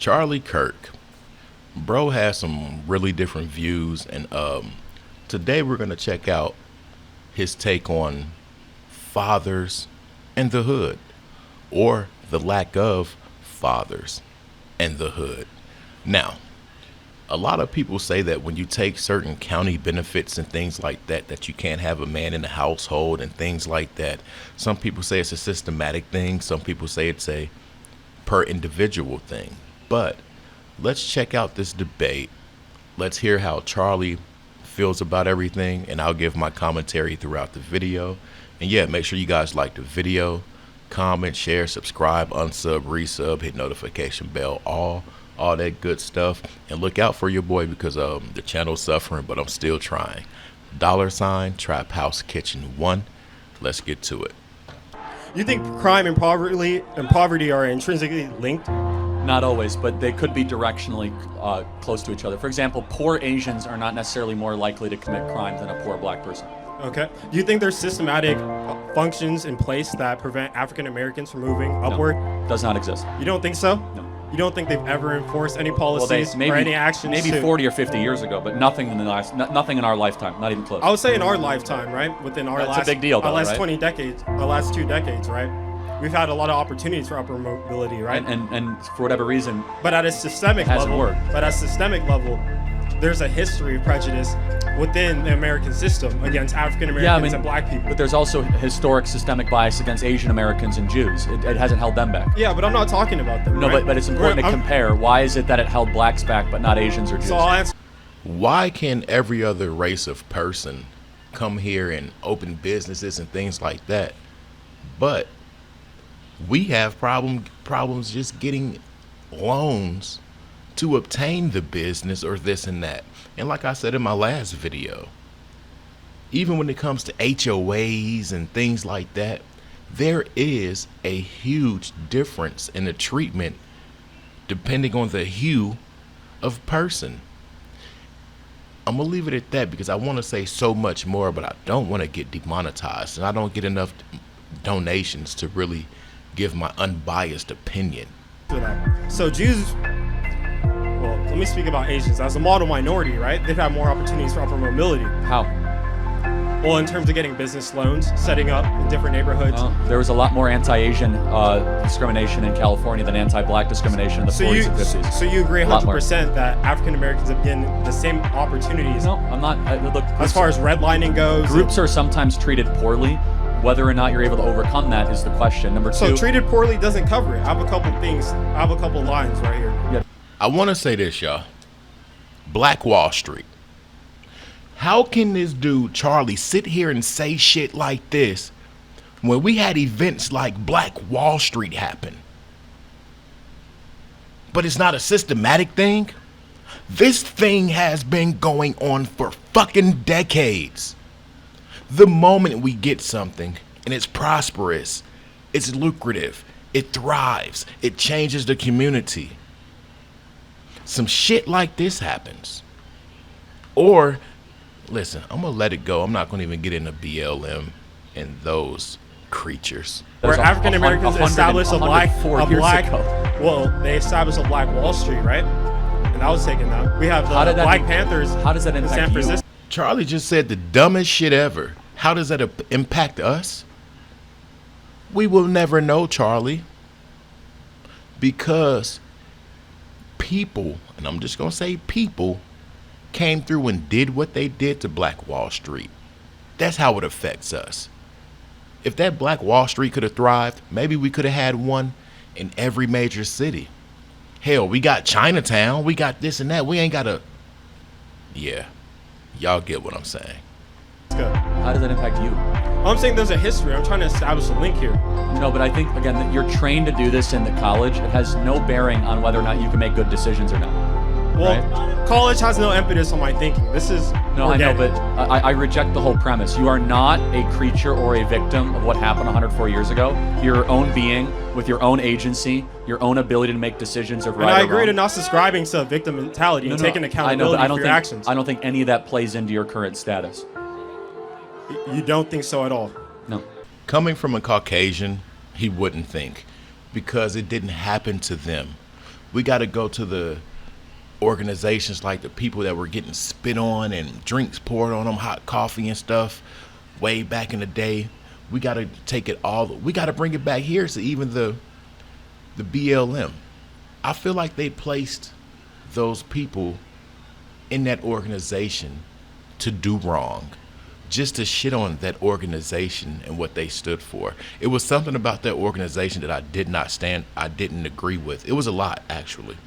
Charlie Kirk. Bro has some really different views, and today we're gonna check out his take on fathers and the hood, or the lack of fathers and the hood. Now, a lot of people say that when you take certain county benefits and things like that, that you can't have a man in the household and things like that. Some people say it's a systematic thing. Some people say it's a per individual thing. But let's check out this debate. Let's hear how Charlie feels about everything, and I'll give my commentary throughout the video. And yeah, make sure you guys like the video, comment, share, subscribe, unsub, resub, hit notification bell, all that good stuff. And look out for your boy, because the channel's suffering, but I'm still trying. $ Trap House Kitchen 1. Let's get to it. You think crime and poverty are intrinsically linked? Not always, but they could be directionally close to each other. For example, poor Asians are not necessarily more likely to commit crime than a poor black person. Okay. Do you think there's systematic functions in place that prevent African Americans from moving upward? No, does not exist. You don't think so? No. You don't think they've ever enforced any policies or any actions? Maybe 40 or 50 years ago, but nothing in our lifetime, not even close. I would say in our lifetime, right? Within our That's a big deal, our last right? 20 decades, our last 2 decades, right? We've had a lot of opportunities for upward mobility, right? And for whatever reason, but at a systemic it hasn't level, worked. But at a systemic level, there's a history of prejudice within the American system against African Americans and black people. But there's also historic systemic bias against Asian Americans and Jews. It hasn't held them back. Yeah, but I'm not talking about them. No, right? but it's important to compare. Why is it that it held blacks back but not Asians or Jews? So I'll answer. Why can every other race of person come here and open businesses and things like that, but we have problems just getting loans to obtain the business or this and that? And like I said in my last video, even when it comes to HOAs and things like that, there is a huge difference in the treatment depending on the hue of person. I'm gonna leave it at that because I want to say so much more, but I don't want to get demonetized, and I don't get enough donations to really give my unbiased opinion. So Jews, well, let me speak about Asians. As a model minority, right? They've had more opportunities for upward mobility. How? Well, in terms of getting business loans, setting up in different neighborhoods. There was a lot more anti-Asian discrimination in California than anti-black discrimination in the 40s and 50s. So you agree 100% that African Americans have getting the same opportunities? No, I'm not. Look, as far as redlining goes, groups are sometimes treated poorly. Whether or not you're able to overcome that is the question. Number 2. So treated poorly doesn't cover it. I have a couple things. I have a couple lines right here. Yeah. I want to say this, y'all. Black Wall Street. How can this dude, Charlie, sit here and say shit like this when we had events like Black Wall Street happen? But it's not a systematic thing? This thing has been going on for fucking decades. The moment we get something and it's prosperous, it's lucrative, it thrives, it changes the community, some shit like this happens. Or, listen, I'm gonna let it go. I'm not gonna even get into BLM and those creatures. Where African Americans established they established a Black Wall Street, right? And that was taken out. We have the Black Panthers. How does that impact San Francisco? Charlie just said the dumbest shit ever. How does that impact us? We will never know, Charlie. Because people, and I'm just going to say people, came through and did what they did to Black Wall Street. That's how it affects us. If that Black Wall Street could have thrived, maybe we could have had one in every major city. Hell, we got Chinatown, we got this and that. We ain't got a... Yeah, y'all get what I'm saying. How does that impact you? I'm saying there's a history. I'm trying to establish a link here. No, but I think, again, that you're trained to do this in the college. It has no bearing on whether or not you can make good decisions or not. Well, right? College has no impetus on my thinking. This is no, I know, but I reject the whole premise. You are not a creature or a victim of what happened 104 years ago. You're your own being with your own agency, your own ability to make decisions of right or wrong. And I agree to not subscribing to a victim mentality and taking accountability for your actions. I don't think any of that plays into your current status. You don't think so at all? No. Coming from a Caucasian, he wouldn't think, because it didn't happen to them. We got to go to the organizations like the people that were getting spit on and drinks poured on them, hot coffee and stuff way back in the day. We got to take it all. We got to bring it back here to even the BLM. I feel like they placed those people in that organization to do wrong, just to shit on that organization and what they stood for. It was something about that organization that I didn't agree with. It was a lot, actually.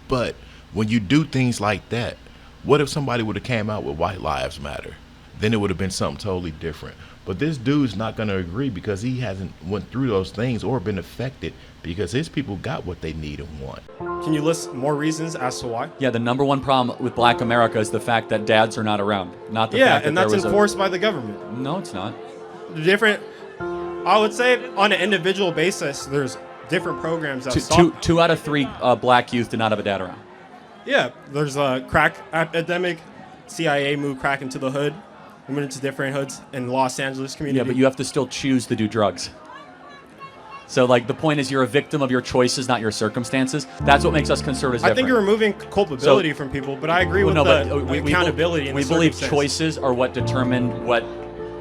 But when you do things like that, what if somebody would have came out with White Lives Matter? Then it would have been something totally different. But this dude's not going to agree because he hasn't went through those things or been affected because his people got what they need and want. Can you list more reasons as to why? Yeah, the number one problem with Black America is the fact that dads are not around, not the fact that and that's enforced by the government. No, it's not. I would say on an individual basis, there's different programs that stop. Two out of three Black youth did not have a dad around. Yeah, there's a crack epidemic. CIA moved crack into the hood. We went into different hoods in Los Angeles community. Yeah, but you have to still choose to do drugs. So, like, the point is you're a victim of your choices, not your circumstances. That's what makes us conservatives different. I think you're removing culpability from people, but I agree with the accountability and we the believe circumstance. choices are what determine what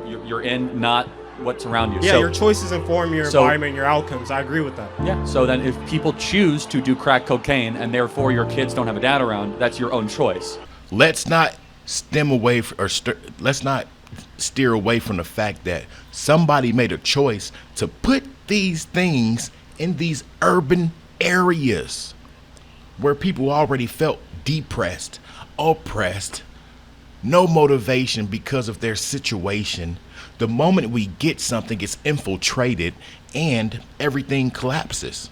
you're in, not what's around you. Yeah, so, your choices inform your environment, your outcomes. I agree with that. Yeah, so then if people choose to do crack cocaine and therefore your kids don't have a dad around, that's your own choice. Let's not let's not steer away from the fact that somebody made a choice to put these things in these urban areas where people already felt depressed, oppressed, no motivation because of their situation. The moment we get something, it's infiltrated and everything collapses.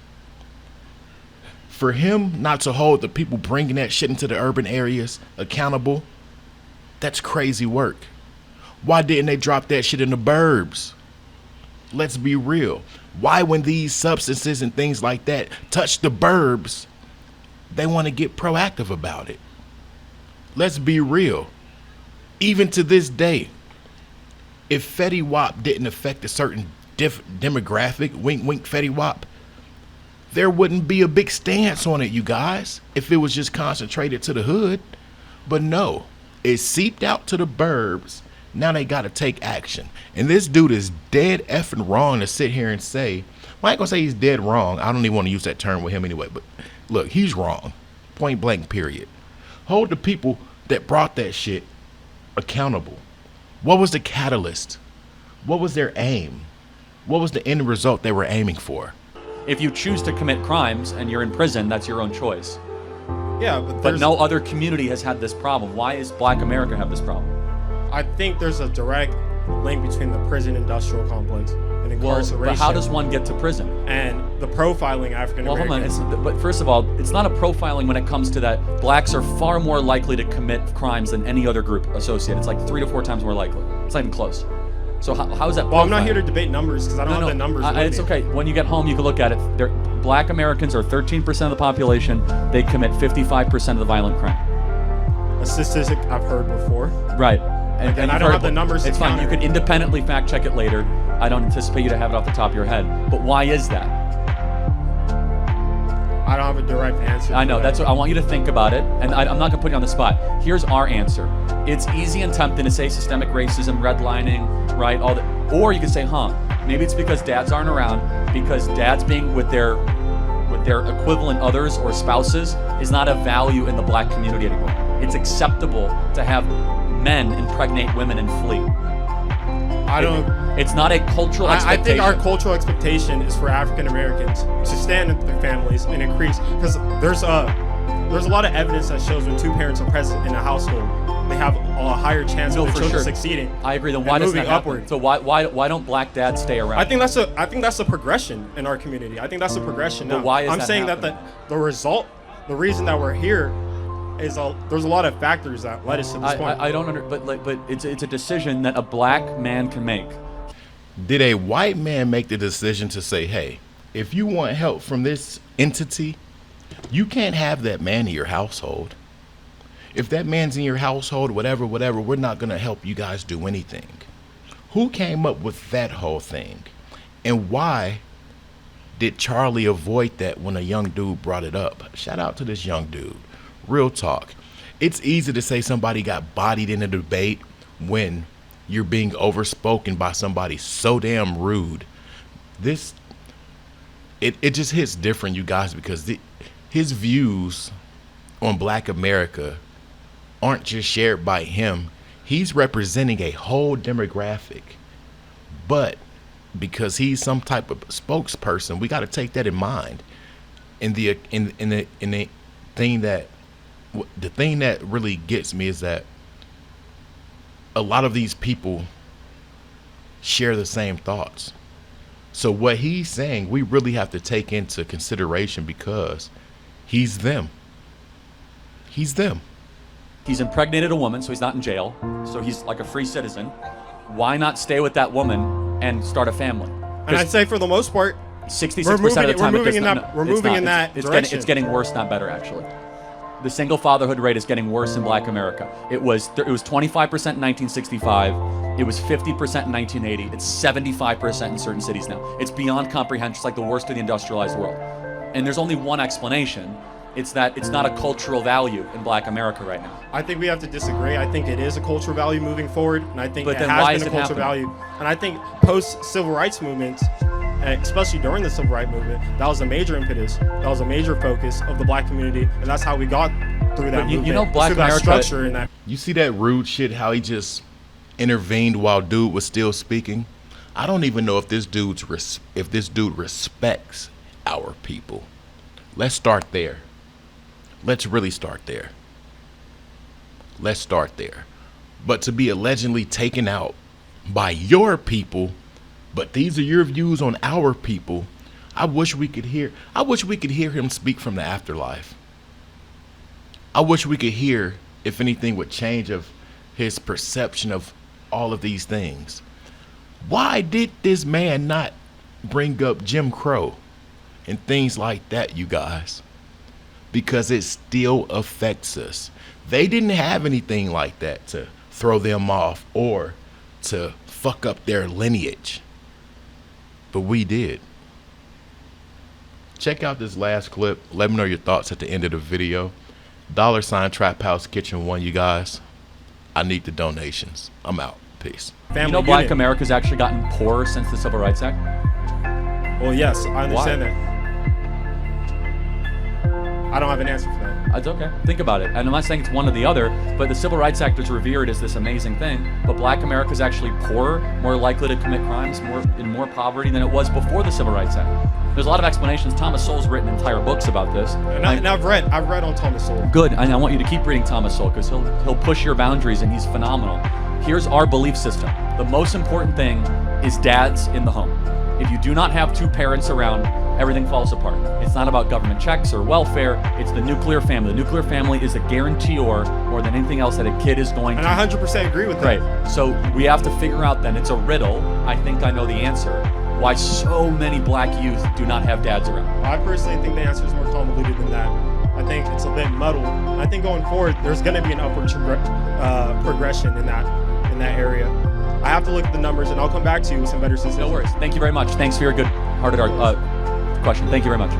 For him not to hold the people bringing that shit into the urban areas accountable, that's crazy work. Why didn't they drop that shit in the burbs? Let's be real. Why, when these substances and things like that touch the burbs, they want to get proactive about it? Let's be real. Even to this day, if Fetty Wap didn't affect a certain demographic, wink, wink, Fetty Wap, there wouldn't be a big stance on it, you guys, if it was just concentrated to the hood. But no, it seeped out to the burbs. Now they got to take action. And this dude is dead effing wrong to sit here and say, well, I ain't gonna say he's dead wrong. I don't even want to use that term with him anyway. But look, he's wrong. Point blank, period. Hold the people that brought that shit accountable. What was the catalyst? What was their aim? What was the end result they were aiming for? If you choose to commit crimes and you're in prison, that's your own choice. Yeah, but no other community has had this problem. Why is Black America have this problem? I think there's a direct link between the prison industrial complex and incarceration. Well, but how does one get to prison? And the profiling African Americans. Well, hold on. But first of all, it's not a profiling when it comes to that. Blacks are far more likely to commit crimes than any other group associated. It's like 3 to 4 times more likely. It's not even close. So how is that? Well, I'm not here to debate numbers because I don't have the numbers. It's okay. When you get home, you can look at it. Black Americans are 13% of the population. They commit 55% of the violent crime. A statistic I've heard before. Right. And I don't have the numbers. It's fine. You can independently fact check it later. I don't anticipate you to have it off the top of your head. But why is that? I don't have a direct answer. I know. That's what I want you to think about it. And I'm not going to put you on the spot. Here's our answer. It's easy and tempting to say systemic racism, redlining, right? All that. Or you can say, maybe it's because dads aren't around, because dads being with their equivalent others or spouses is not a value in the Black community anymore. It's acceptable to have men impregnate women and flee. It's not a cultural expectation. I think our cultural expectation is for African Americans to stand with their families and increase, because there's a lot of evidence that shows when 2 parents are present in a household, they have a higher chance of their children succeeding. I agree. Then why does that happen? Upward. So why don't Black dads stay around? I think that's a progression in our community. I think that's a progression. But why is I'm saying happening? that the reason that we're here is there's a lot of factors that led us to this point. I don't but it's a decision that a Black man can make. Did a white man make the decision to say, hey, if you want help from this entity, you can't have that man in your household. If that man's in your household, whatever, we're not going to help you guys do anything. Who came up with that whole thing? And why did Charlie avoid that when a young dude brought it up? Shout out to this young dude. Real talk. It's easy to say somebody got bodied in a debate when you're being overspoken by somebody so damn rude. It just hits different, you guys, because his views on Black America aren't just shared by him. He's representing a whole demographic. But because he's some type of spokesperson, we got to take that in mind. And the thing that really gets me is that a lot of these people share the same thoughts. So what he's saying, we really have to take into consideration because he's them. He's them. He's impregnated a woman, so he's not in jail. So he's like a free citizen. Why not stay with that woman and start a family? And I'd say for the most part, 66% of the time, we're moving in that direction. It's getting worse, not better, actually. The single fatherhood rate is getting worse in Black America. It was 25% in 1965. It was 50% in 1980. It's 75% in certain cities now. It's beyond comprehension. It's like the worst of the industrialized world. And there's only one explanation. It's that it's not a cultural value in Black America right now. I think we have to disagree. I think it is a cultural value moving forward, and I think But it then has why been is a it cultural happening? value. And I think post-civil rights movement, and especially during the civil rights movement, that was a major impetus. That was a major focus of the Black community, and that's how we got through that movement. You know, Black through that America, structure and that. You see that rude shit, how he just intervened while dude was still speaking? I don't even know if this dude respects our people. Let's start there. Let's really start there. Let's start there. But to be allegedly taken out by your people, but these are your views on our people, I wish we could hear him speak from the afterlife. I wish we could hear if anything would change of his perception of all of these things. Why did this man not bring up Jim Crow and things like that, you guys? Because it still affects us. They didn't have anything like that to throw them off or to fuck up their lineage. But we did. Check out this last clip. Let me know your thoughts at the end of the video. $ Trap House Kitchen 1, you guys. I need the donations. I'm out. Peace. You know, Black America's actually gotten poorer since the Civil Rights Act? Well, yes, I understand Why? that. I don't have an answer for that. It's okay. Think about it. And I'm not saying it's one or the other, but the Civil Rights Act is revered as this amazing thing. But Black America is actually poorer, more likely to commit crimes, more poverty than it was before the Civil Rights Act. There's a lot of explanations. Thomas Sowell's written entire books about this. And I've read on Thomas Sowell. Good, and I want you to keep reading Thomas Sowell because he'll push your boundaries and he's phenomenal. Here's our belief system. The most important thing is dads in the home. If you do not have two parents around, everything falls apart. It's not about government checks or welfare. It's the nuclear family. The nuclear family is a guarantor more than anything else that a kid is going to. And I 100% agree with that. Right. So we have to figure out then, it's a riddle. I think I know the answer. Why so many Black youth do not have dads around. I personally think the answer is more convoluted than that. I think it's a bit muddled. I think going forward, there's going to be an upward progression in that area. I have to look at the numbers, and I'll come back to you with some better statistics. No worries. Thank you very much. Thanks for your good-hearted question. Thank you very much.